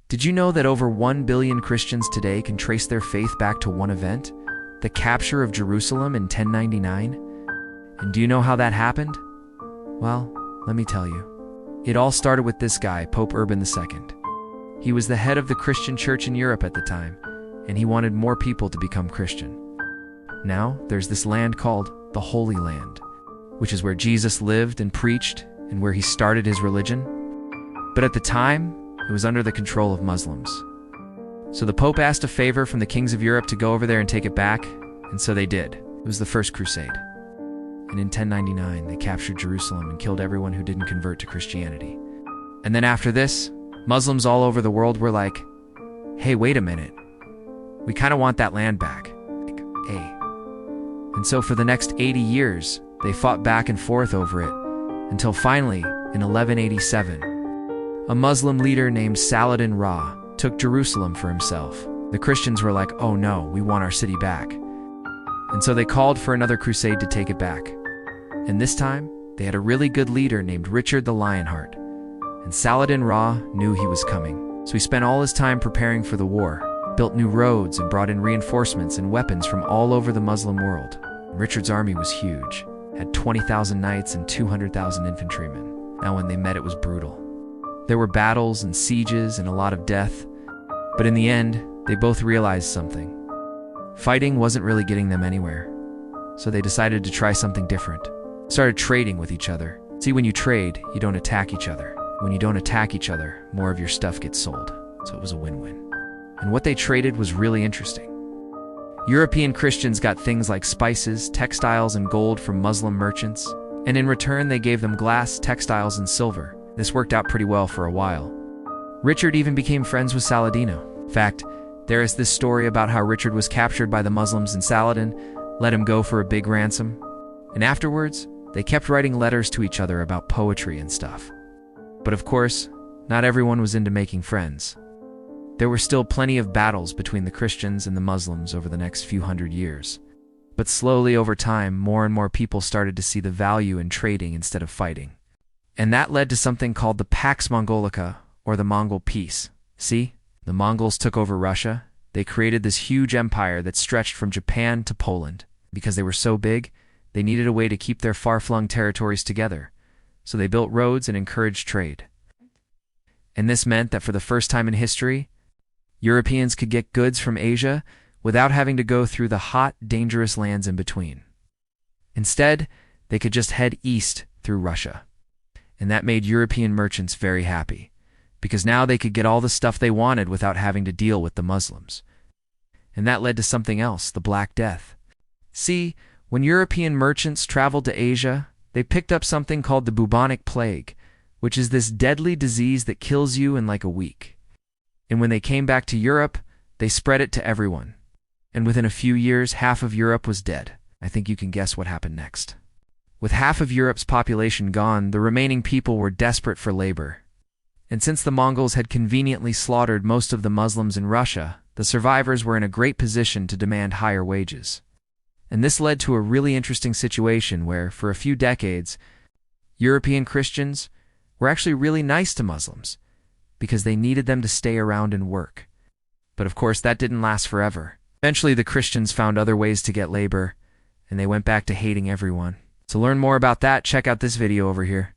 Did you know that over 1 billion Christians today can trace their faith back to one event? The capture of Jerusalem in 1099? And do you know how that happened? Well, let me tell you. It all started with this guy, Pope Urban II. He was the head of the Christian church in Europe at the time, and he wanted more people to become Christian. Now, there's this land called the Holy Land, which is where Jesus lived and preached and where he started his religion. But at the time, it was under the control of Muslims. So the Pope asked a favor from the kings of Europe to go over there and take it back, and so they did. It was the First Crusade. And in 1099, they captured Jerusalem and killed everyone who didn't convert to Christianity. And then after this, Muslims all over the world were like, hey, wait a minute. We kind of want that land back. Hey. And so for the next 80 years, they fought back and forth over it, until finally, in 1187, a Muslim leader named Saladin took Jerusalem for himself. The Christians were like, oh no, we want our city back. And so they called for another crusade to take it back. And this time, they had a really good leader named Richard the Lionheart. And Saladin knew he was coming. So he spent all his time preparing for the war, built new roads and brought in reinforcements and weapons from all over the Muslim world. Richard's army was huge, had 20,000 knights and 200,000 infantrymen. Now when they met, it was brutal. There were battles and sieges and a lot of death, but in the end, they both realized something. Fighting wasn't really getting them anywhere, so they decided to try something different. Started trading with each other. See, when you trade, you don't attack each other. When you don't attack each other, more of your stuff gets sold, so it was a win-win. And what they traded was really interesting. European Christians got things like spices, textiles, and gold from Muslim merchants, and in return they gave them glass, textiles, and silver. This worked out pretty well for a while. Richard even became friends with Saladin. In fact, there is this story about how Richard was captured by the Muslims and Saladin let him go for a big ransom. And afterwards, they kept writing letters to each other about poetry and stuff. But of course, not everyone was into making friends. There were still plenty of battles between the Christians and the Muslims over the next few hundred years. But slowly over time, more and more people started to see the value in trading instead of fighting. And that led to something called the Pax Mongolica, or the Mongol Peace. See, the Mongols took over Russia. They created this huge empire that stretched from Japan to Poland. Because they were so big, they needed a way to keep their far-flung territories together. So they built roads and encouraged trade. And this meant that for the first time in history, Europeans could get goods from Asia without having to go through the hot, dangerous lands in between. Instead, they could just head east through Russia. And that made European merchants very happy, because now they could get all the stuff they wanted without having to deal with the Muslims. And that led to something else, the Black Death. See, when European merchants traveled to Asia, they picked up something called the bubonic plague, which is this deadly disease that kills you in like a week. And when they came back to Europe, they spread it to everyone. And within a few years, half of Europe was dead. I think you can guess what happened next. With half of Europe's population gone, the remaining people were desperate for labor. And since the Mongols had conveniently slaughtered most of the Muslims in Russia, the survivors were in a great position to demand higher wages. And this led to a really interesting situation where, for a few decades, European Christians were actually really nice to Muslims because they needed them to stay around and work. But of course, that didn't last forever. Eventually, the Christians found other ways to get labor, and they went back to hating everyone. To learn more about that, check out this video over here.